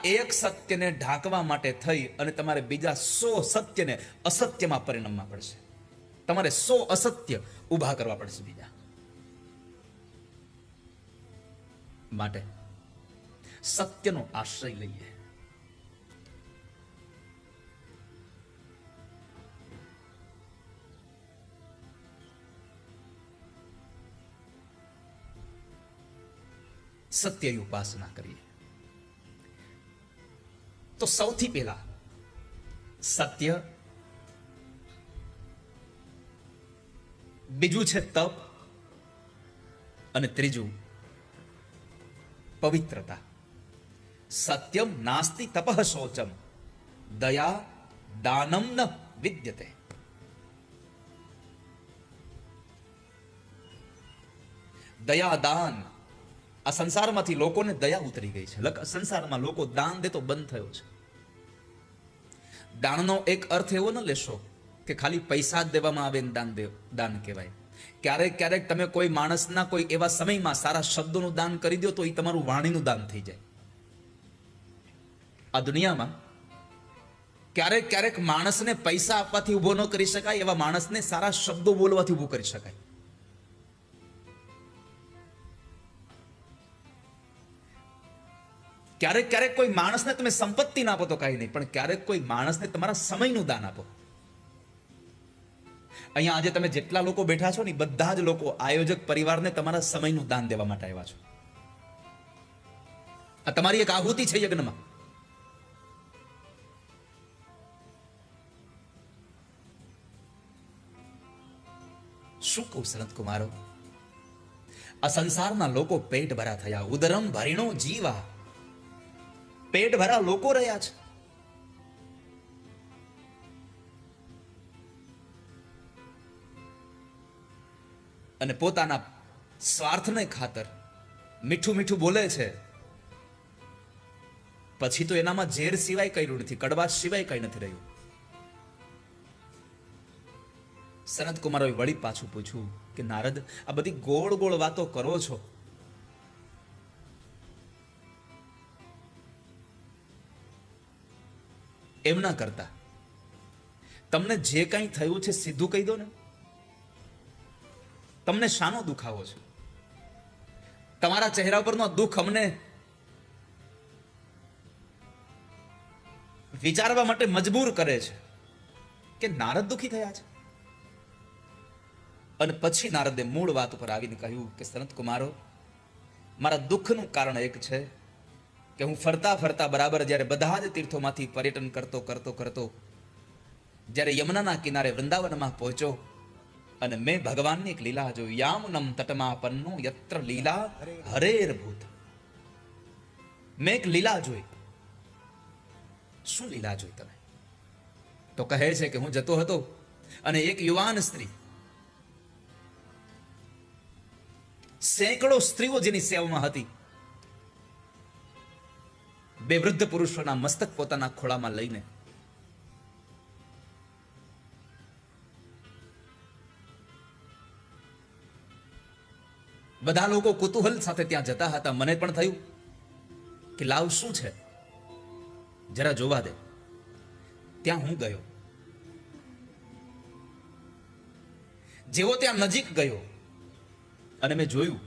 એક સત્યને ઢાંકવા માટે થઈ અને તમારે બીજા 100 સત્યને અસત્યમાં પરિણમવા પડશે. તમારે 100 અસત્ય ઊભા કરવા પડશે બીજા. માટે સત્યનો આશ્રય લઈએ. સત્યની ઉપાસના કરીએ. તો સૌથી પહેલા સત્ય, બીજું છે તપ, અને ત્રીજું પવિત્રતા. સત્યમ નાસ્તિ તપઃ શૌચમ દયા દાનમ ન વિદ્યતે. દયા દાન, આ સંસારમાંથી લોકોને દયા ઉતરી ગઈ છે. સંસારમાં લોકો દાન દેતો બંધ થયો છે. દાનનો એક અર્થ એવો ન લેશો કે ખાલી પૈસા જ દેવામાં આવે ને દાન કહેવાય. ક્યારેક ક્યારેક તમે કોઈ માણસના કોઈ એવા સમયમાં સારા શબ્દોનું દાન કરી દો તો એ તમારું વાણીનું દાન થઈ જાય. આ દુનિયામાં ક્યારેક ક્યારેક માણસને પૈસા આપવાથી ઉભો ન કરી શકાય, એવા માણસને સારા શબ્દો બોલવાથી ઉભો કરી શકાય. ક્યારેક ક્યારેક કોઈ માણસને તમે સંપત્તિ ના આપો તો કાંઈ નહીં, પણ ક્યારેક કોઈ માણસને તમારા સમયનું દાન આપો. અહીંયા આજે તમે જેટલા લોકો બેઠા છો ને બધા જ લોકો આયોજક પરિવારને તમારા સમયનું દાન દેવા માટે આવ્યા છો. આ તમારી એક આહુતિ છે યજ્ઞમાં. શું કહું સનત કુમારો, આ સંસારના લોકો પેટ ભરા થયા. ઉદરમ ભરીણો જીવા, પેટ ભરા લોકો રહ્યા છે. અને પોતાના સ્વાર્થને ખાતર મીઠું મીઠું બોલે છે, પછી તો એનામાં ઝેર સિવાય કઈ નથી, કડવાશ સિવાય કઈ નથી રહ્યું. સનત કુમારોએ વળી પાછું પૂછ્યું કે નારદ, આ બધી ગોળ ગોળ વાતો કરો છો, એમ ના કરતા તમને જે કંઈ થયું છે સીધું કહી દો ને. તમને શાનો દુખાવો છે? તમારા ચહેરા પરનો દુઃખ અમને વિચારવા માટે મજબૂર કરે છે કે નારદ દુખી થયા છે. અને પછી નારદે મૂળ વાત ઉપર આવીને કહ્યું કે સનત કુમારો, મારા દુઃખનું કારણ એક છે કે હું ફરતા ફરતા બરાબર જ્યારે બધા જ તીર્થોમાંથી પર્યટન કરતો કરતો કરતો જ્યારે યમુનાના કિનારે વૃંદાવનમાં પહોંચ્યો અને મેં ભગવાનની એક લીલા જોઈ. યામનમ તટમાપન્નો યત્ર લીલા હરેર ભૂત. મેં એક લીલા જોઈ. શું લીલા જોઈ તમે? તો કહે છે કે હું જતો હતો અને એક યુવાન સ્ત્રી, સેંકડો સ્ત્રીઓ જેની સેવામાં હતી, બે વૃદ્ધ પુરુષોના મસ્તક પોતાના ખોળામાં લઈને બધા લોકો કુતૂહલ સાથે ત્યાં જતા હતા. મને પણ થયું કે લાવ શું છે, જરા જોવા દે. ત્યાં હું ગયો. જેવો ત્યાં નજીક ગયો અને મેં જોયું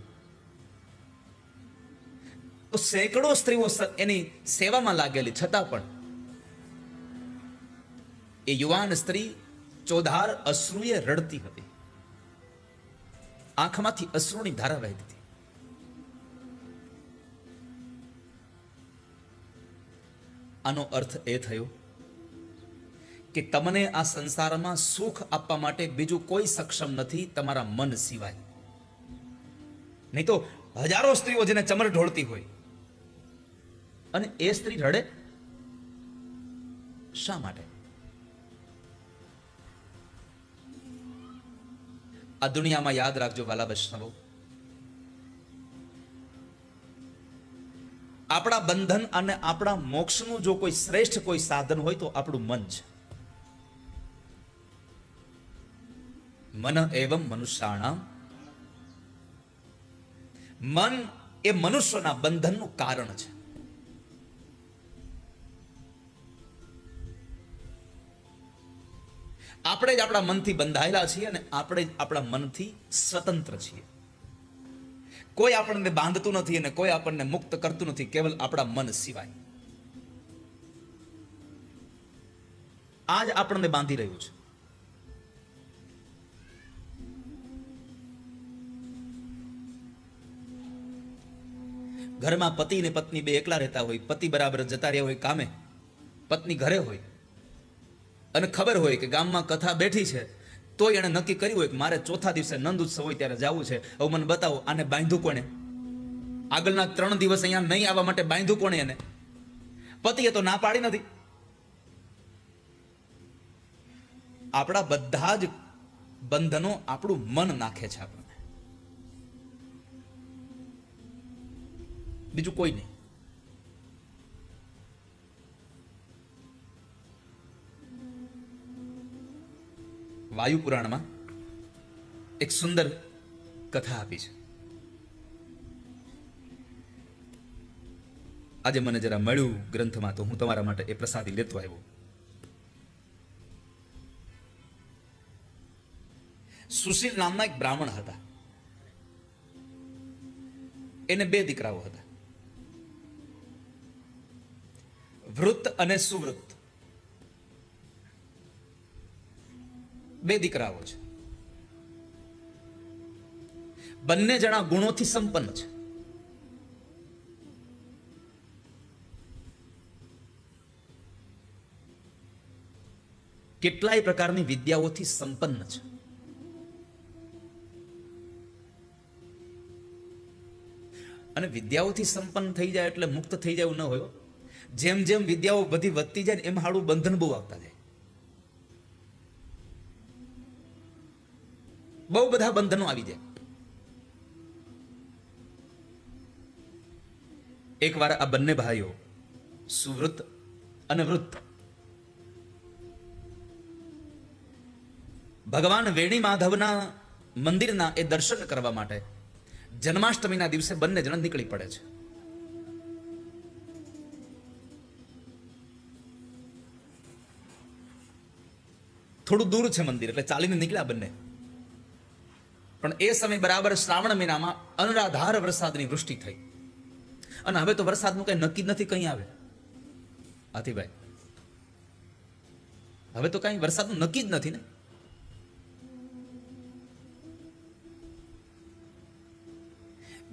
તો સેંકડો સ્ત્રીઓ એની સેવામાં લાગેલી, છતાં પણ એ યુવાન સ્ત્રી ચોધાર અશ્રુએ રડતી હતી. આંખમાંથી અશ્રુની ધારા વહેતી હતી. આનો અર્થ એ થયો કે તમને આ સંસારમાં સુખ આપવા માટે બીજું કોઈ સક્ષમ નથી તમારા મન સિવાય. નહીં તો હજારો સ્ત્રીઓ જેને ચમર ઢોળતી હોય, અને એ સ્ત્રી રડે શા માટે? આ દુનિયામાં યાદ રાખજો વાલા વૈષ્ણવો, આપણા બંધન અને આપણા મોક્ષનું જો કોઈ શ્રેષ્ઠ કોઈ સાધન હોય તો આપણું મન છે. મન એવં મનુષ્યાણામ, મન એ મનુષ્યના બંધનનું કારણ છે. આપણે જ આપણા મનથી બંધાયેલા છીએ અને આપણે જ આપણા મનથી સ્વતંત્ર છીએ. કોઈ આપણને બાંધતું નથી અને કોઈ આપણને મુક્ત કરતું નથી, કેવલ આપણા મન સિવાય. આ જ આપણને બાંધી રહ્યું છે. ઘરમાં પતિ ને પત્ની બે એકલા રહેતા હોય, પતિ બરાબર જતા રહ્યા હોય કામે, પત્ની ઘરે હોય અને ખબર હોય કે ગામમાં કથા બેઠી છે, તોય એને નક્કી કર્યું હોય કે મારે ચોથા દિવસે નંદ ઉત્સવ હોય ત્યારે જવું છે. હવે મને બતાવો, આને બાંધ્યું કોણે? આગળના 3 દિવસ અહીંયા નહીં આવવા માટે બાંધ્યું કોણે એને? પતિએ તો ના પાડી નથી. આપણા બધા જ બંધનો આપણું મન નાખે છે આપણને, બીજું કોઈ નહીં. વાયુ પુરાણમાં એક સુંદર કથા આપી છે. આજે મને જરા મળ્યું ગ્રંથમાં, તો હું તમારા માટે એ પ્રસાદી લેતો આવ્યો. સુશીલ નામના એક બ્રાહ્મણ હતા. એને 2 દીકરાઓ હતા, વૃત્ત અને સુવૃત્ત. 2 દીકરાઓ છે. બંને જણા ગુણોથી સંપન્ન છે. કેટલાય પ્રકારની વિદ્યાઓથી સંપન્ન છે. અને વિદ્યાઓથી સંપન્ન થઈ જાય એટલે મુક્ત થઈ જાય એવું ન હોય. જેમ જેમ વિદ્યાઓ બધી વધતી જાય એમ હાડું બંધન બહુ આવતા જાય. બહુ બધા બંધનો આવી જાય. એકવાર આ બંને ભાઈઓ સુવૃત્ત અને વૃત્ત ભગવાન વેણી માધવના મંદિરના એ દર્શન કરવા માટે જન્માષ્ટમીના દિવસે બંને જણ નીકળી પડે છે. થોડું દૂર છે મંદિર, એટલે ચાલીને નીકળ્યા બંને. પણ એ સમય બરાબર શ્રાવણ મહિનામાં અનરાધાર વરસાદની વૃષ્ટિ થઈ. અને હવે તો વરસાદનું કઈ નક્કી નથી, કઈ આવે. હાથીભાઈ, હવે તો કઈ વરસાદનું નક્કી જ નથી ને.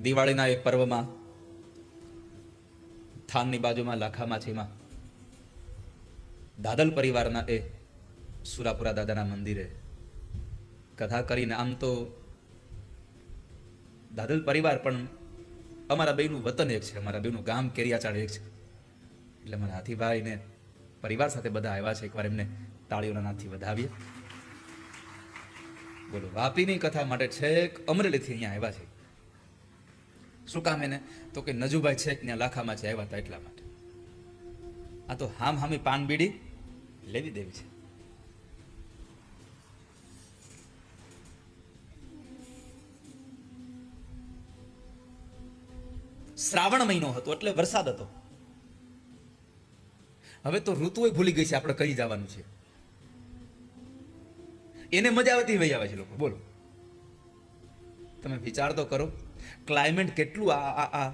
દિવાળીના એક પર્વમાં થાનની બાજુમાં લાખામાછીમાં દાદલ પરિવારના એ સુરાપુરા દાદાના મંદિરે કથા કરીને, આમ તો દાદલ પરિવાર પણ અમારા બેનું વતન એક છે, અમારા બેનું ગામ કેરિયાચાળ એક છે. એટલે મારા હાથીભાઈ ને પરિવાર સાથે બધા આવ્યા છે. એકવાર એમને તાળીઓના નાદથી વધાવીએ. બોલો, વાપીની કથા માટે છેક અમરેલીથી અહીંયા આવ્યા છે. શું કામ એને? તો કે નજુભાઈ છેક ત્યાં લાખામાં છે આવ્યા હતા એટલા માટે. આ તો હામી પાન બીડી લેવી દેવી છે. શ્રાવણ મહિનો હતો એટલે વરસાદ હતો. હવે તો ઋતુએ ભૂલી ગઈ છે આપણે કઈ જવાનું છે. એને મજા આવતી વહી આવે છે લોકો. બોલો, તમે વિચાર તો કરો, ક્લાઇમેટ કેટલું આ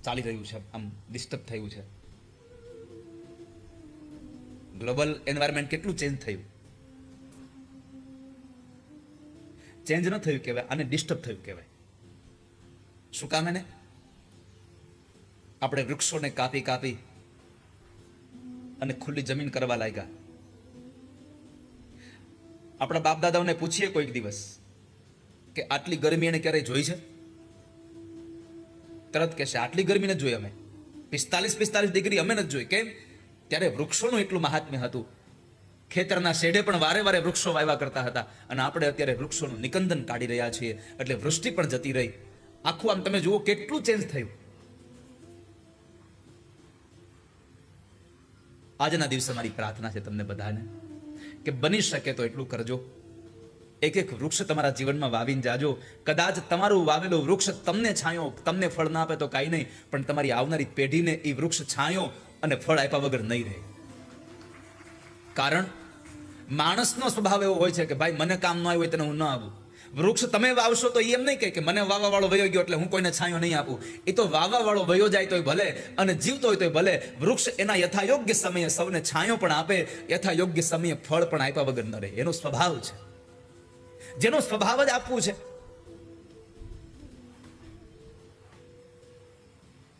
ચાલી રહ્યું છે, આમ ડિસ્ટર્બ થયું છે. ગ્લોબલ એન્વાયરમેન્ટ કેટલું ચેન્જ થયું. ચેન્જ ન થયું કહેવાય, આને ડિસ્ટર્બ થયું કહેવાય. શું કામ? એને આપણે વૃક્ષોને કાપી કાપી અને ખુલ્લી જમીન કરવા લાગ્યા. આપણા બાપ દાદાઓને પૂછીએ કોઈક દિવસ કે આટલી ગરમી એને ક્યારેય જોઈ છે? તરત કહેશે આટલી ગરમી નથી જોઈ અમે. 45 ડિગ્રી અમે નથી જોઈ. કેમ? ત્યારે વૃક્ષોનું એટલું મહાત્મ્ય હતું. ખેતરના શેઢે પણ વારે વારે વૃક્ષો વાવ્યા કરતા હતા. અને આપણે અત્યારે વૃક્ષોનું નિકંદન કાઢી રહ્યા છીએ, એટલે વૃષ્ટિ પણ જતી રહી. આખું આમ તમે જુઓ કેટલું ચેન્જ થયું. આજના દિવસે મારી પ્રાર્થના છે તમને બધાને કે બની શકે તો એટલું કરજો. એક એક વૃક્ષ તમારા જીવનમાં વાવીને જાજો. કદાચ તમારું વાવેલું વૃક્ષ તમને છાંયો, તમને ફળ ના આપે તો કાંઈ નહીં, પણ તમારી આવનારી પેઢીને એ વૃક્ષ છાંયો અને ફળ આપ્યા વગર નહીં રહે. કારણ માણસનો સ્વભાવ એવો હોય છે કે ભાઈ મને કામ ન આવ્યું હોય તને હું ન આવું. વૃક્ષ તમે વાવશો તો એમ નહીં કહે કે મને વાવા વાળો વયો ગયો એટલે હું કોઈને છાંયો નહીં આપું. એ તો વાવા વાળો વયો જાય તોય ભલે અને જીવતો હોય તોય ભલે. વૃક્ષ એના યથાયોગ્ય સમયે સૌને છાંયો પણ આપે, યથાયોગ્ય સમયે ફળ પણ આપ્યા વગર ન રહે. એનો સ્વભાવ છે, જેનો સ્વભાવ જ આપવું છે.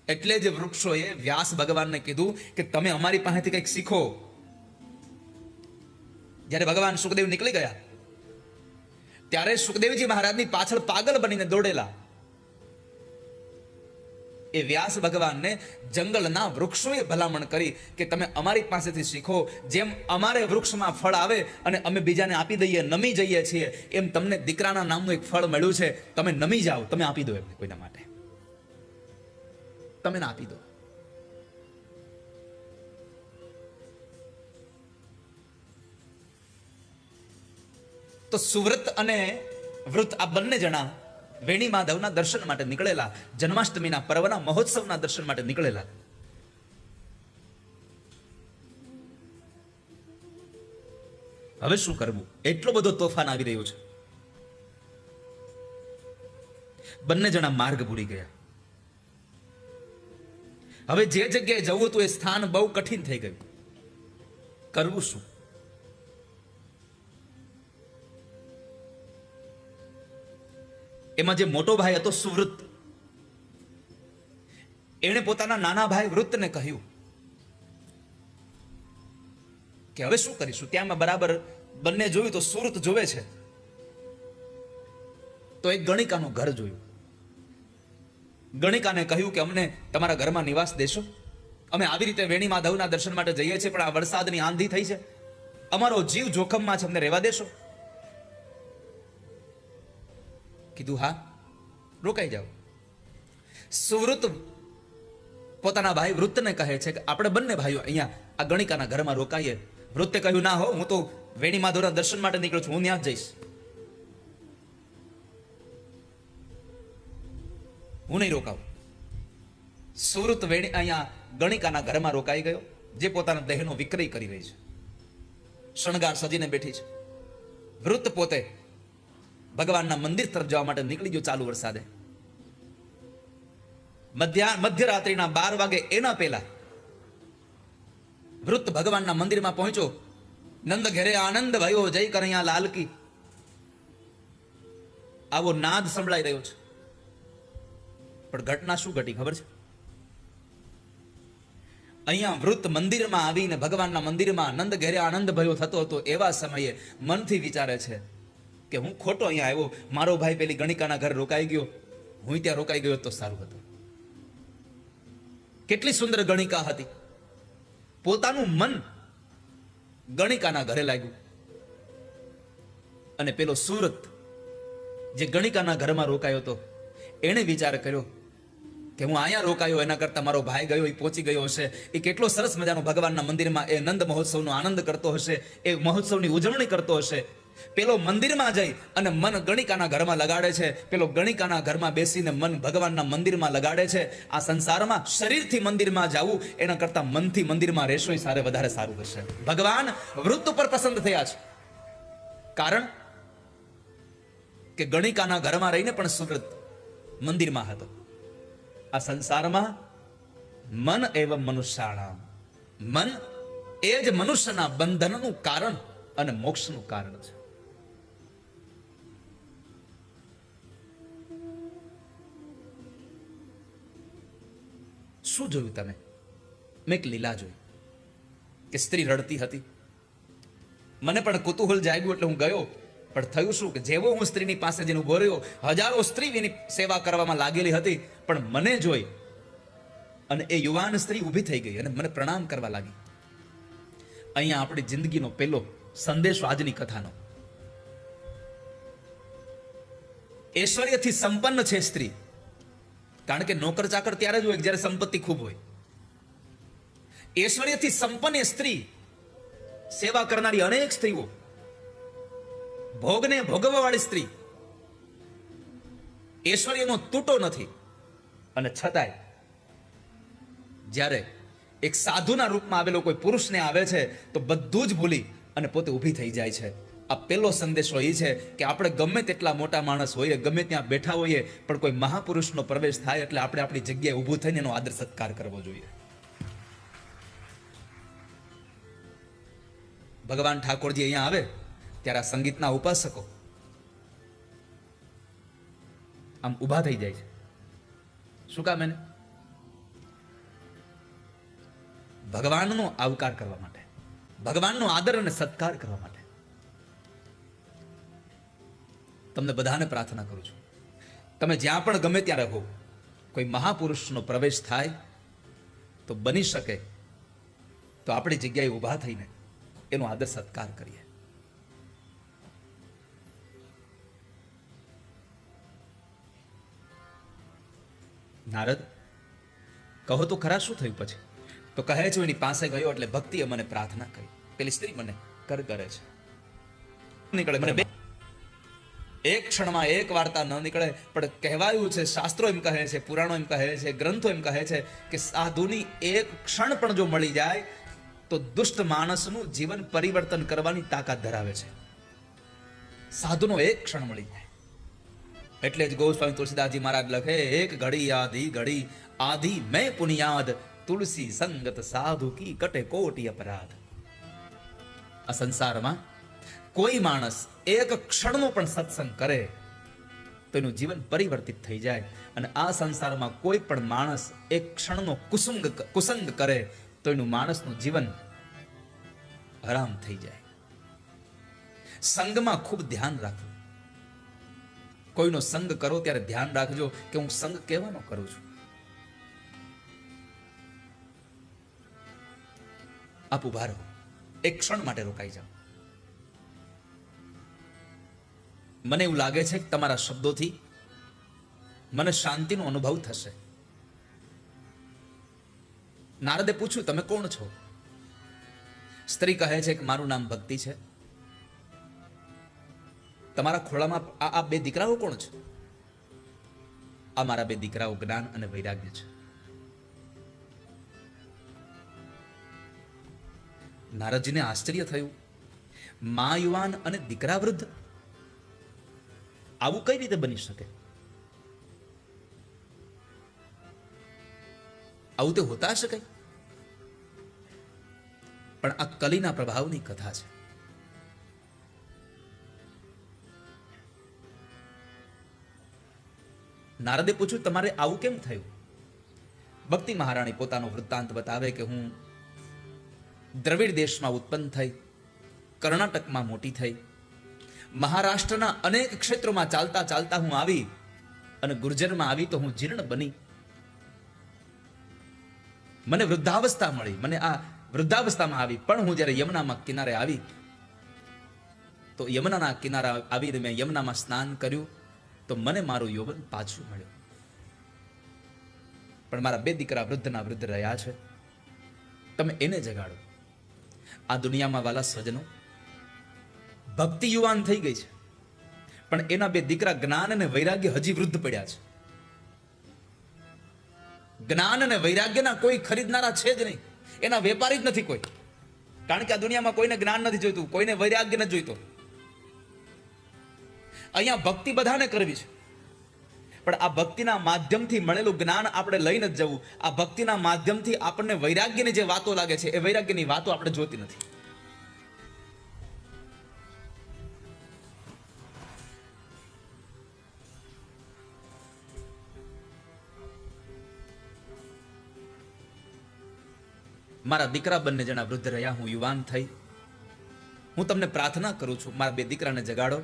એટલે જ વૃક્ષોએ વ્યાસ ભગવાનને કીધું કે તમે અમારી પાસેથી કંઈક શીખો. જ્યારે ભગવાન સુખદેવ નીકળી ગયા ત્યારે સુખદેવજી મહારાજની પાછળ પાગલ બનીને દોડેલા એ વ્યાસ ભગવાનને જંગલના વૃક્ષોએ ભલામણ કરી કે તમે અમારી પાસેથી શીખો. જેમ અમારે વૃક્ષમાં ફળ આવે અને અમે બીજાને આપી દઈએ, નમી જઈએ છીએ, એમ તમને દીકરાના નામનું એક ફળ મળ્યું છે, તમે નમી જાઓ, તમે આપી દો એમને કોઈના માટે, તમે ના આપી દો. તો સુવ્રત અને વૃત આ બંને જણા વેણી માધવના દર્શન માટે નીકળેલા, જન્માષ્ટમીના પર્વના મહોત્સવના દર્શન માટે નીકળેલા. હવે શું કરવું? એટલો બધો તોફાન આવી રહ્યો છે. બંને જણા માર્ગ ભૂલી ગયા. હવે જે જગ્યાએ જવું હતું એ સ્થાન બહુ કઠિન થઈ ગયું. કરવું શું? એમાં જે મોટો ભાઈ હતો સુવ્રત, એણે પોતાના નાના ભાઈ વૃત્તને કહ્યું કે હવે શું કરીશું? ત્યાં બરાબર બંને જોયું તો સુરત જોવે છે તો એક ગણિકાનું ઘર જોયું. ગણિકાને કહ્યું કે અમને તમારા ઘરમાં નિવાસ દેશો? અમે આવી રીતે વેણી માધવના દર્શન માટે જઈએ છીએ, પણ આ વરસાદની આંધી થઈ છે, અમારો જીવ જોખમમાં છે, અમને રહેવા દેશો? કીધું હા, રોકાઈ જાઓ. સુવૃત પોતાના ભાઈ વૃત્તને કહે છે કે આપણે બંને ભાઈઓ અહીંયા આ ગણિકાના ઘરમાં રોકાઈએ. વૃત્તે કહ્યું ના હો, હું તો વેણી માધવના દર્શન માટે નીકળું છું, હું ત્યાં જ જઈશ, હું નહીં રોકાવું. સુરત વેણી અહીંયા ગણિકાના ઘરમાં રોકાઈ ગયો, જે પોતાના દેહનો વિક્રય કરી રહી છે, શણગાર સજીને બેઠી છે. વૃત્ત પોતે ભગવાનના મંદિર તરફ જવા માટે નીકળી ગયો ચાલુ વરસાદે. મધ્યરાત્રિના 12 વાગે એના પહેલા વૃત્ત ભગવાનના મંદિરમાં પહોંચ્યો. નંદ ઘેરે આનંદ ભયો, જય કનૈયા લાલ કી, આવો નાદ સંભળાઈ રહ્યો છે. પણ ઘટના શું ઘટી ખબર છે? અહીંયા વૃત્ત મંદિરમાં આવીને ભગવાનના મંદિરમાં નંદ ઘેરે આનંદ ભયો થતો હતો. એવા સમયે મનથી વિચારે છે કે હું ખોટો અહીંયા આવ્યો, મારો ભાઈ પેલી ગણિકાના ઘર રોકાઈ ગયો, હું ત્યાં રોકાઈ ગયો તો સારું હતું. કેટલી સુંદર ગણિકા હતી. પોતાનું મન ગણિકાના ઘરે લાગ્યું અને પેલો સુરત જે ગણિકાના ઘરમાં રોકાયો હતો એણે વિચાર કર્યો કે હું અહીંયા રોકાયો એના કરતા મારો ભાઈ ગયો, એ પહોંચી ગયો હશે, એ કેટલો સરસ મજાનો ભગવાનના મંદિરમાં એ નંદ મહોત્સવનો આનંદ કરતો હશે, એ મહોત્સવની ઉજવણી કરતો હશે. પેલો મંદિરમાં જઈ અને મન ગણિકાના ઘરમાં લગાડે છે, પેલો ગણિકાના ઘરમાં બેસીને મન ભગવાનના મંદિરમાં લગાડે છે. આ સંસારમાં શરીરથી મંદિરમાં જવું એના કરતા મનથી મંદિરમાં રહેશો એ સારે વધારે સારું હશે. ભગવાન વૃત્ત ઉપર પસંદ થયા છે, કારણ કે ગણિકાના ઘરમાં રહીને પણ સુરત મંદિરમાં હતો. આ સંસારમાં મન એવં મનુષ્યાણામ, મન એ જ મનુષ્યના બંધનનું કારણ અને મોક્ષનું કારણ છે. શું જોયું તમે? મેં એક લીલા જોઈ કે સ્ત્રી રડતી હતી. મને પણ કુતૂહલ જાગ્યું એટલે હું ગયો. પણ થયું શું કે જેવો હું સ્ત્રીની પાસે જઈને ઉભો રહ્યો, હજારો સ્ત્રી એની સેવા કરવામાં લાગેલી હતી, પણ મને જોઈ અને એ યુવાન સ્ત્રી ઊભી થઈ ગઈ અને મને પ્રણામ કરવા લાગી. અહીંયા આપણી જિંદગીનો પહેલો સંદેશો આજની કથાનો. ઐશ્વર્યથી સંપન્ન છે સ્ત્રી, કારણ કે નોકર ચાકર ત્યારે જ હોય જ્યારે સંપત્તિ ખૂબ હોય. ઐશ્વર્યથી સંપન્ન સ્ત્રી, સેવા કરનારી અનેક સ્ત્રીઓ, ભોગને ભોગવવા વાળી સ્ત્રી, ઐશ્વર્યનો તૂટો નથી. અને છતાંય જ્યારે એક સાધુના રૂપમાં આવેલો કોઈ પુરુષને આવે છે તો બધું જ ભૂલી અને પોતે ઊભી થઈ જાય છે. આ પહેલો સંદેશો એ છે કે આપણે ગમે તેટલા મોટા માણસ હોઈએ, ગમે ત્યાં બેઠા હોઈએ, પણ કોઈ મહાપુરુષનો પ્રવેશ થાય એટલે આપણે આપણી જગ્યાએ ઊભું થઈને એનો આદર સત્કાર કરવો જોઈએ. ભગવાન ઠાકોરજી અહીંયા આવે ત્યારે આ સંગીતના ઉપાસકો આમ ઊભા થઈ જાય છે. શું કામ? એને ભગવાનનો આવકાર કરવા માટે, ભગવાનનો આદર અને સત્કાર કરવા માટે. તમને બધાને પ્રાર્થના કરું છું, તમે જ્યાં પણ ગમે ત્યાં રહો, કોઈ મહાપુરુષનો પ્રવેશ થાય તો બની શકે તો આપણી જગ્યાએ ઊભા થઈને એનો આદર સત્કાર કરીએ. નારદ કહો તો ખરા, શું થયું પછી? તો કહે છે એની પાસે ગયો એટલે ભક્તિએ મને પ્રાર્થના કરી. પેલી સ્ત્રી મને કર કરે છે, નીકળે મને એક ક્ષણમાં એક વાર્તા ન નીકળે. પણ કહેવાયું છે, શાસ્ત્રો એમ કહે છે, પુરાણો એમ કહે છે, ગ્રંથો એમ કહે છે કે સાધુની એક ક્ષણ પણ જો મળી જાય તો દુષ્ટ માણસનું જીવન પરિવર્તન કરવાની તાકાત ધરાવે છે. સાધુનો એક ક્ષણ મળી જાય એટલે જ ગોસ્વામી તુલસીદાસજી મહારાજ લખે, એક ઘડી આધી ઘડી આધી મેં પુનિયાદ, તુલસી સંગત સાધુ કી કટે કોટી અપરાધ. આ સંસારમાં કોઈ માણસ એક ક્ષણનો પણ સત્સંગ કરે તો એનું જીવન પરિવર્તિત થઈ જાય. અને આ સંસારમાં કોઈ પણ માણસ એક ક્ષણનો કુસંગ કરે તો એનું માણસનું જીવન હરામ થઈ જાય. સંગમાં ખૂબ ધ્યાન રાખવું. કોઈનો સંગ કરો ત્યારે ધ્યાન રાખજો કે હું સંગ કેવાનો કરું છું. આપ ઉભા રહો, એક ક્ષણ માટે રોકાઈ જાઓ. મને એવું લાગે છે કે તમારા શબ્દોથી મને શાંતિનો અનુભવ થશે. નારદે પૂછ્યું, તમે કોણ છો? સ્ત્રી કહે છે કે મારું નામ ભક્તિ છે. તમારા ખોળામાં આ બે દીકરાઓ કોણ છે? આ મારા બે દીકરાઓ જ્ઞાન અને વૈરાગ્ય છે. નારદજીને આશ્ચર્ય થયું, મા યુવાન અને દીકરા વૃદ્ધ, આવું કઈ રીતે બની શકે? આવું તે હોતા શકે? પણ આ કલીના પ્રભાવની કથા છે. નારદે પૂછ્યું, તમારે આવું કેમ થયું? ભક્તિ મહારાણી પોતાનો વૃત્તાંત બતાવે કે હું દ્રવિડ દેશમાં ઉત્પન્ન થઈ, કર્ણાટકમાં મોટી થઈ, મહારાષ્ટ્રના અનેક ક્ષેત્રોમાં ચાલતા ચાલતા હું આવી અને ગુર્જરમાં આવી તો હું જીર્ણ બની. મને વૃદ્ધાવસ્થા મળી, મને આ વૃદ્ધાવસ્થામાં આવી. પણ હું જ્યારે યમુનામાં કિનારે આવી તો યમુનાના કિનારા આવીને મેં યમુનામાં સ્નાન કર્યું તો મને મારું યૌવન પાછું મળ્યું. પણ મારા બે દીકરા વૃદ્ધના વૃદ્ધ રહ્યા છે, તમે એને જગાડો. આ દુનિયામાં વાલા સ્વજનો, ભક્તિ યુવાન થઈ ગઈ છે પણ એના બે દીકરા જ્ઞાન અને વૈરાગ્ય હજી વૃદ્ધ પડ્યા છે. જ્ઞાન અને વૈરાગ્યના કોઈ ખરીદનારા છે જ નહીં, એના વેપારી જ નથી કોઈ. કારણ કે આ દુનિયામાં કોઈને જ્ઞાન નથી જોઈતું, કોઈને વૈરાગ્ય નથી જોઈતો. અહીંયા ભક્તિ બધાને કરવી છે પણ આ ભક્તિના માધ્યમથી મળેલું જ્ઞાન આપણે લઈને જ જવું. આ ભક્તિના માધ્યમથી આપણને વૈરાગ્યની જે વાતો લાગે છે એ વૈરાગ્યની વાતો આપણે જોતી નથી. મારા દીકરા બંને જણા વૃદ્ધ રહ્યા, હું યુવાન થઈ. હું તમને પ્રાર્થના કરું છું, મારા બે દીકરાને જગાડો.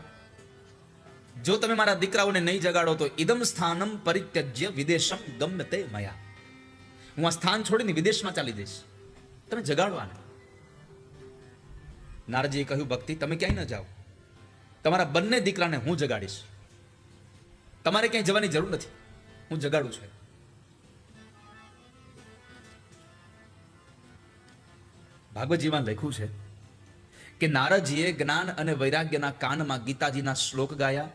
જો તમે મારા દીકરાઓને નહીં જગાડો તો ઇદમ સ્થાનમ પરિત્યજ્ય વિદેશમ ગમ્યતે મયા. હું આ સ્થાન છોડીને વિદેશમાં ચાલી જઈશ. તમે જગાડો આને. નારદજીએ કહ્યું, ભક્તિ તમે ક્યાંય ન જાઓ, તમારા બંને દીકરાને હું જગાડીશ. તમારે ક્યાંય જવાની જરૂર નથી, હું જગાડું છું. ભાગવતજીમાં લખ્યું છે કે નારદજીએ જ્ઞાન અને વૈરાગ્યના કાનમાં ગીતાજીના શ્લોક ગાયા,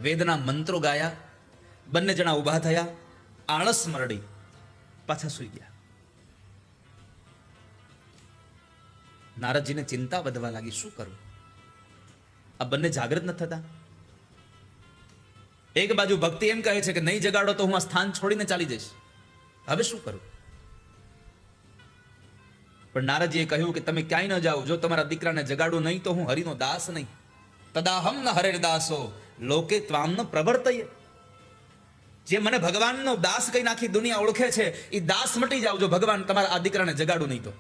વેદના મંત્રો ગાયા. બંને જણા ઊભા થયા, આળસ મરડી, પાછા સૂઈ ગયા. નારદજીને ચિંતા વધવા લાગી, શું કરું? આ બંને જાગૃત ન થતા. એક બાજુ ભક્તિ એમ કહે છે કે નહીં જગાડો તો હું આ સ્થાન છોડીને ચાલી જઈશ, હવે શું કરું? પણ નારદજીએ કહ્યું કે તમે ક્યાંય ન જાઓ, જો તમારા દીકરાને જગાડો નહીં તો હું હરિનો દાસ નહીં. તદાહમ ન હરેર દાસો લોકે ત્વામ ન પ્રવર્તય. જે મને ભગવાનનો દાસ કઈ નાખી દુનિયા ઓળખે છે, એ દાસ મટી જાવ જો ભગવાન તમારા આ દીકરાને જગાડો નહીં તો.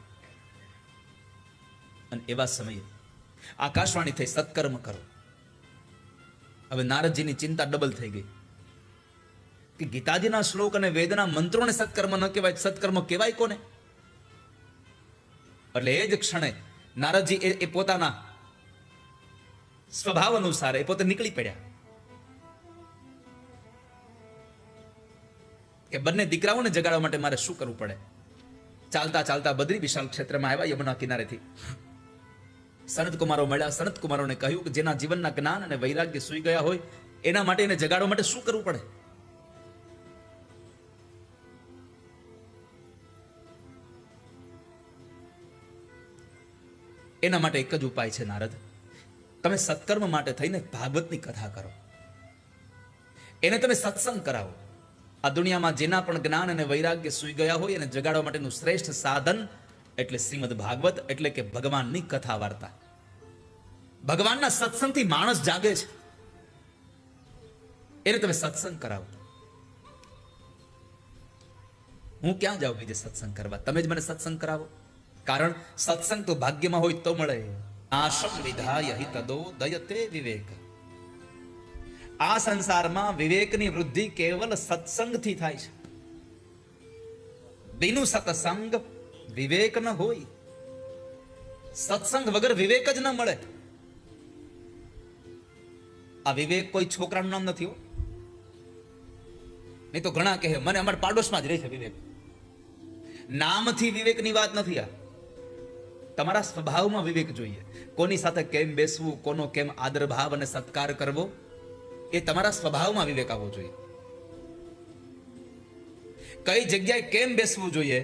અને એવા સમયે આકાશવાણી થઈ, સત્કર્મ કરો. હવે નારદજીની ચિંતા ડબલ થઈ ગઈ કે ગીતાજીના શ્લોક અને વેદના મંત્રોને સત્કર્મ ન કહેવાય, સત્કર્મ કહેવાય કોને? એટલે એ જ ક્ષણે નારદજી એ પોતાના સ્વભાવ અનુસાર એ પોતે નીકળી પડ્યા કે બંને દીકરાઓને જગાડવા માટે મારે શું કરવું પડે. ચાલતા ચાલતા બદ્રી વિશાળ ક્ષેત્રમાં આવ્યા. યમુના કિનારેથી સનત કુમારો મળ્યા. સનત કુમારોને કહ્યું કે જેના જીવનના જ્ઞાન અને વૈરાગ્ય સૂઈ ગયા હોય એના માટે એને જગાડવા માટે શું કરવું પડે? એના માટે એક જ ઉપાય છે નારદ, તમે સત્કર્મ માટે થઈને ભાગવતની કથા કરો, એને તમે સત્સંગ કરાવો. આ દુનિયામાં જેના પણ જ્ઞાન અને વૈરાગ્ય સૂઈ ગયા હોય એને જગાડવા માટેનું શ્રેષ્ઠ સાધન એટલે શ્રીમદ ભાગવત, એટલે કે ભગવાનની કથા વાર્તા. ભગવાનના સત્સંગથી માણસ જાગે છે, એને તમે સત્સંગ કરાવો. હું ક્યાં જાઉં બીજે સત્સંગ કરવા? તમે જ મને સત્સંગ કરાવો. કારણ સત્સંગ તો ભાગ્યમાં હોય તો મળે. આશમ વિધાય હિ તદો દયતે વિવેક. આ સંસારમાં વિવેકની વૃદ્ધિ કેવલ સત્સંગથી થાય છે. બિનુ સત્સંગ વિવેક ન હોય. સત્સંગ વગર વિવેક જ ન મળે. આ વિવેક કોઈ છોકરાનું નામ નથી હો. નહીં તો ઘણા કહે મને અમારા પાડોશમાં જ રહે છે વિવેક. નામથી વિવેકની વાત નથી. આ તમારા સ્વભાવમાં વિવેક જોઈએ. કોની સાથે કેમ બેસવું, કોનો કેમ આદર ભાવ અને સત્કાર કરવો, એ તમારા સ્વભાવમાં વિવેક આવવો જોઈએ. કઈ જગ્યાએ કેમ બેસવું જોઈએ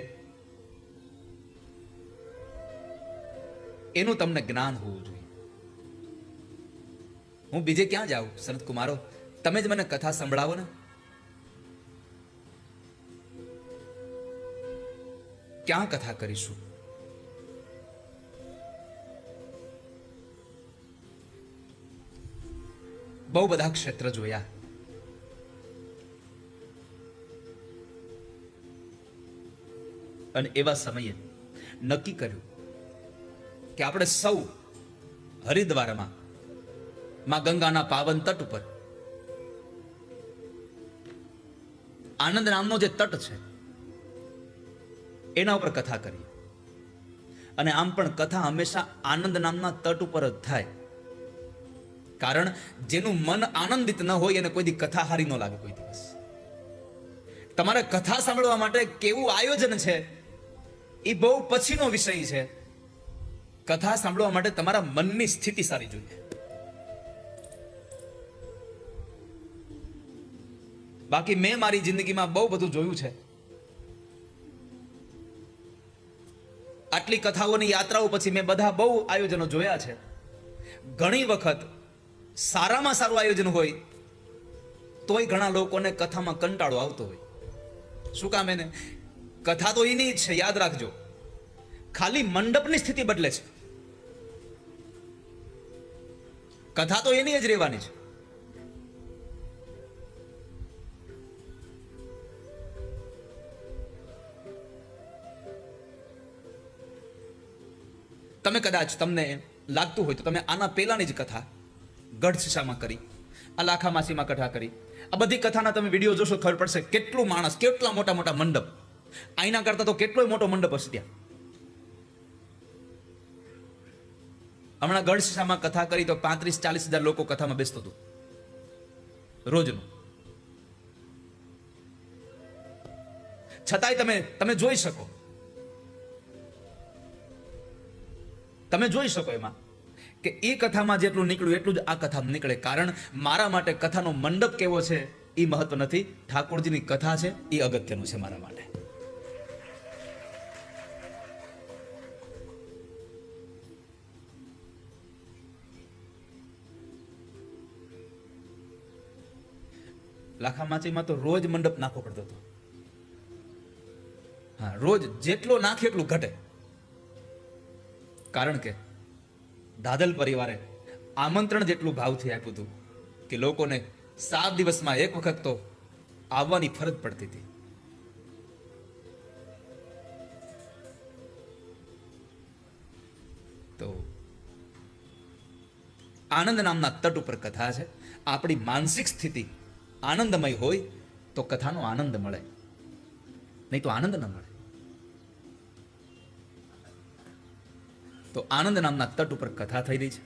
એનું તમને જ્ઞાન હોવું જોઈએ. હું બીજે ક્યાં જાઉં? સનત કુમારો, તમે જ મને કથા સંભળાવો ને. ક્યાં કથા કરીશું? બહુ બધા ક્ષેત્ર જોયા. અને એવા સમયે નક્કી કર્યું કે આપણે સૌ હરિદ્વારમાં માં ગંગાના પાવન તટ ઉપર આનંદ નામનો જે તટ છે એના ઉપર કથા કરીએ. અને આમ પણ કથા હંમેશા આનંદ નામના તટ ઉપર જ થાય. કારણ જેનું મન આનંદિત ન હોય એને કોઈ દી કથા હારી ન લાગે કોઈ દિવસ. તમારે કથા સાંભળવા માટે કેવું આયોજન છે એ બહુ પછીનો વિષય છે. કથા સાંભળવા માટે તમારા મનની સ્થિતિ સારી જોઈએ. બાકી મેં મારી જિંદગીમાં બહુ બધું જોયું છે. આટલી કથાઓની યાત્રાઓ પછી મેં બધા બહુ આયોજનો જોયા છે. ઘણી વખત સારામાં સારું આયોજન હોય તોય ઘણા લોકોને કથામાં કંટાળો આવતો હોય. શું કામ? એને કથા તો એની જ છે, યાદ રાખજો. ખાલી મંડપની સ્થિતિ બદલે છે. કથા તો એની જ રહેવાની છે. તમે કદાચ તમને લાગતું હોય તો તમે આના પહેલાની જ કથા ગઢ શીશામાં કરી, આ લાખા માસીમાં કથા કરી, આ બધી કથાના તમે વિડીયો જોશો ખબર પડશે કેટલું માણસ, કેટલા મોટા મોટા મંડપ. આઈના કરતા તો કેટલોય મોટો મંડપ હશે ત્યાં. હમણાં ગઢ શીશામાં કથા કરી તો 35-40 હજાર લોકો કથામાં બેસતો હતું રોજનું. છતાંય તમે જોઈ શકો, તમે જોઈ શકો એમાં કે એ કથામાં જેટલું નીકળ્યું એટલું જ આ કથામાં નીકળે. કારણ મારા માટે કથાનો મંડપ કેવો છે એ મહત્વ નથી, ઠાકોરજીની કથા છે એ અગત્યનું છે મારા માટે. લાખામાચીમાં તો રોજ મંડપ નાખવો પડતો હતો. હા, રોજ જેટલો નાખે એટલું ઘટે. કારણ કે દાદલ પરિવારે આમંત્રણ જેટલું ભાવથી આપ્યું હતું કે લોકોને 7 દિવસમાં એક વખત તો આવવાની ફરજ પડતી હતી. તો આનંદ નામના તટ ઉપર કથા છે. આપણી માનસિક સ્થિતિ આનંદમય હોય તો કથાનો આનંદ મળે, નહીં તો આનંદ ન મળે. તો આનંદ નામના તટ ઉપર કથા થઈ રહી છે.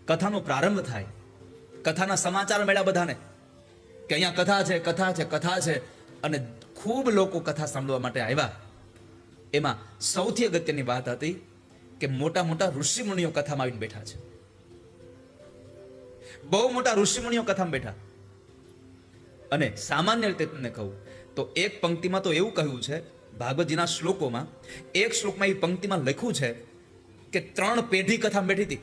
કથાનો પ્રારંભ થાય, કથાના સમાચાર મળ્યા બધાને કે અહીંયા કથા છે, કથા છે, કથા છે, અને ખૂબ લોકો કથા સાંભળવા માટે આવ્યા. એમાં સૌથી અગત્યની વાત હતી કે મોટા મોટા ઋષિમુનિઓ કથામાં આવીને બેઠા છે. બહુ મોટા ઋષિમુનિઓ કથામાં બેઠા. અને સામાન્ય રીતે તમને કહું તો એક પંક્તિમાં તો એવું કહ્યું છે, ભાગવતજીના શ્લોકોમાં એક શ્લોકમાં એ પંક્તિમાં લખ્યું છે કે 3 પેઢી કથામાં બેઠી હતી.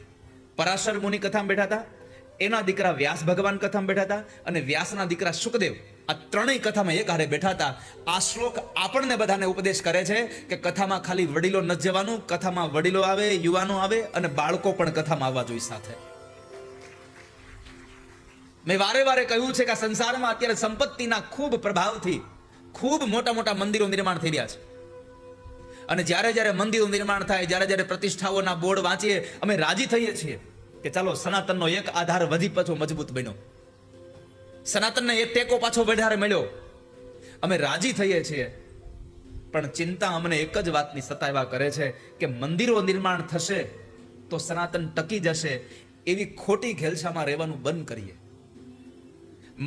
પરાશર મુનિ કથામાં બેઠા હતા, એના દીકરા વ્યાસ ભગવાન કથામાં બેઠા હતા, અને વ્યાસના દીકરા શુકદેવ, આ ત્રણેય કથામાં એક હારે બેઠા હતા. આ શ્લોક આપણને બધાને ઉપદેશ કરે છે કે કથામાં ખાલી વડીલો ન જવાનું, કથામાં વડીલો આવે, યુવાનો આવે, અને બાળકો પણ કથામાં આવવા જોઈએ સાથે. મેં વારે વારે કહ્યું છે કે આ સંસારમાં અત્યારે સંપત્તિના ખૂબ પ્રભાવથી ખૂબ મોટા મોટા મંદિરો નિર્માણ થઈ રહ્યા છે. અને જ્યારે જ્યારે મંદિરો નિર્માણ થાય, જ્યારે જ્યારે પ્રતિષ્ઠાઓના બોર્ડ વાંચીએ, અમે રાજી થઈએ છીએ કે ચાલો સનાતનનો એક આધાર વધી પાછો મજબૂત બન્યો, સનાતનને એક ટેકો પાછો વધારે મળ્યો, અમે રાજી થઈએ છીએ. પણ ચિંતા અમને એક જ વાતની સતાવ્યા કરે છે કે મંદિરો નિર્માણ થશે તો સનાતન ટકી જશે, એવી ખોટી ઘેલછામાં રહેવાનું બંધ કરીએ.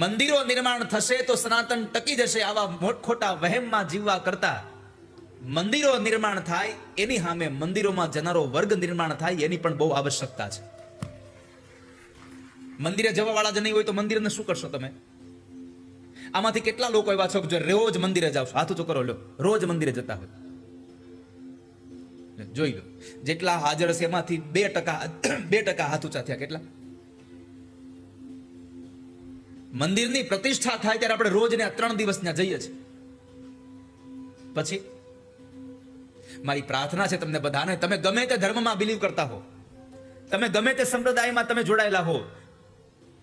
મંદિરો નિર્માણ થશે તો સનાતન ટકી જશે, આવા મોટખોટા વહેમમાં જીવવા કરતા મંદિરો નિર્માણ થાય એની સામે મંદિરોમાં જનારો વર્ગ નિર્માણ થાય એની પણ બહુ આવશ્યકતા છે. મંદિરે જવા વાળા જ નહીં હોય તો મંદિરને શું કરશો તમે? આમાંથી કેટલા લોકો એવા છો કે રોજ મંદિરે જાવ છો? હાથ ઊંચો કરો લો. રોજ મંદિરે જતા હોય જોઈ લો. જેટલા હાજર છે એમાંથી 2% હાથ ઊંચા થયા. કેટલા? મંદિરની પ્રતિષ્ઠા થાય ત્યારે આપણે રોજ ને 3 દિવસ ત્યાં જઈએ છીએ. પછી મારી પ્રાર્થના છે તમને બધાને, તમે ગમે તે ધર્મમાં બિલીવ કરતા હો, તમે ગમે તે સંપ્રદાયમાં તમે જોડાયેલા હો,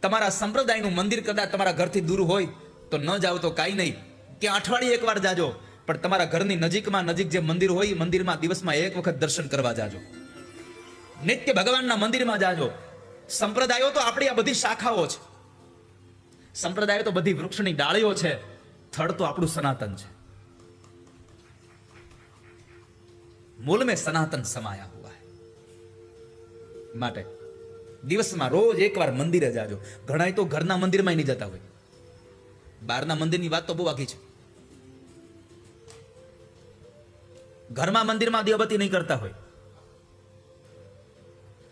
તમારા સંપ્રદાયનું મંદિર કદાચ તમારા ઘરથી દૂર હોય તો ન જાવ તો કાંઈ નહીં, ત્યાં અઠવાડિયે એકવાર જાજો, પણ તમારા ઘરની નજીકમાં નજીક જે મંદિર હોય મંદિરમાં દિવસમાં એક વખત દર્શન કરવા જાજો. નિત્ય ભગવાનના મંદિરમાં જાજો. સંપ્રદાયો તો આપણી આ બધી શાખાઓ છે, સંપ્રદાયો તો બધી વૃક્ષની ડાળીઓ છે, થડ તો આપણું સનાતન છે. મૂલ में સનાતન સમાયા હુઆ હૈ. માટે દિવસમાં રોજ એકવાર મંદિરે જાજો. ઘણા તો ઘરના મંદિરમાં નહીં જતા હોય, બહારના મંદિરની વાત તો બહુ આખી છે. ઘરમાં મંદિરમાં દીવાબત્તી નહીં કરતા હોય,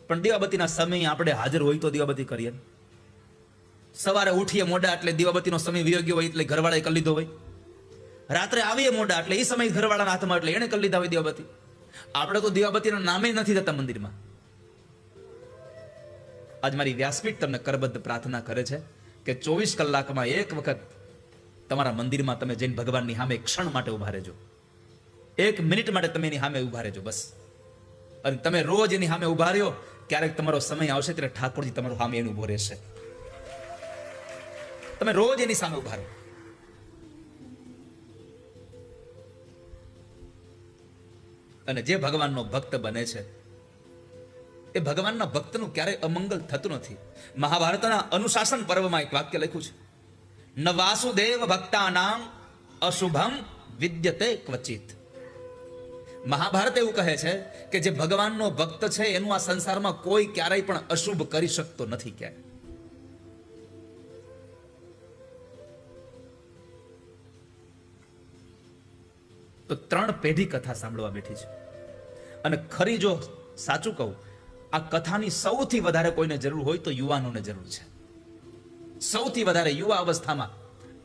પણ દીવાબત્તીના સમય આપણે હાજર હોય તો દીવાબત્તી કરીએ. સવારે ઉઠીએ મોડા એટલે દીવાબત્તીનો સમય વિયો ગયો હોય એટલે ઘરવાળાએ કરી લીધો હોય. રાત્રે આવીએ મોડા એટલે એ સમય ઘરવાળાના હાથમાં એટલે એને કરી લીધા હોય દીવાબત્તી. આપણે તો દીવાબત્તીના નામે નથી જતા મંદિરમાં. આજ મારી વ્યાસપીઠ તમને કરબદ્ધ પ્રાર્થના કરે છે કે 24 કલાકમાં એક વખત તમારા મંદિરમાં તમે જઈને ભગવાનની સામે ક્ષણ માટે ઉભા રહેજો. 1 મિનિટ માટે તમે એની સામે ઉભા રહેજો બસ. અને તમે રોજ એની સામે ઉભા રહ્યો, ક્યારેક તમારો સમય આવશે ત્યારે ઠાકોરજી તમારો સામે એનું ઉભો રહેશે. તમે રોજ એની સામે ઉભા રહો. અને જે ભગવાનનો ભક્ત બને છે એ ભગવાનના ભક્તનું ક્યારેય અમંગલ થતું નથી. મહાભારતના અનુશાસન પર્વમાં એક વાક્ય લખ્યું છે, ન વાસુદેવ ભક્તાનામ અશુભમ વિદ્યતે ક્વચિત. મહાભારત એવું કહે છે કે જે ભગવાનનો ભક્ત છે એનું આ સંસારમાં કોઈ ક્યારેય પણ અશુભ કરી શકતો નથી. ક્યારેય તો 3 પેઢી કથા સાંભળવા બેઠી છે. અને ખરી જો સાચું કહું, આ કથાની સૌથી વધારે કોઈને જરૂર હોય તો યુવાનોને જરૂર છે. સૌથી વધારે યુવા અવસ્થામાં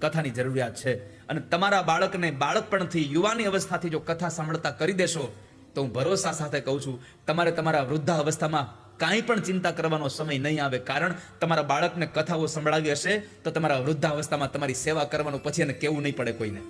કથાની જરૂરિયાત છે. અને તમારા બાળકને બાળકપણથી યુવાની અવસ્થાથી જો કથા સાંભળતા કરી દેશો તો હું ભરોસા સાથે કહું છું તમારે તમારા વૃદ્ધા અવસ્થામાં કાંઈ પણ ચિંતા કરવાનો સમય નહીં આવે. કારણ તમારા બાળકને કથાઓ સંભળાવી હશે તો તમારા વૃદ્ધાવસ્થામાં તમારી સેવા કરવાનું પછી એને કેવું નહીં પડે કોઈને.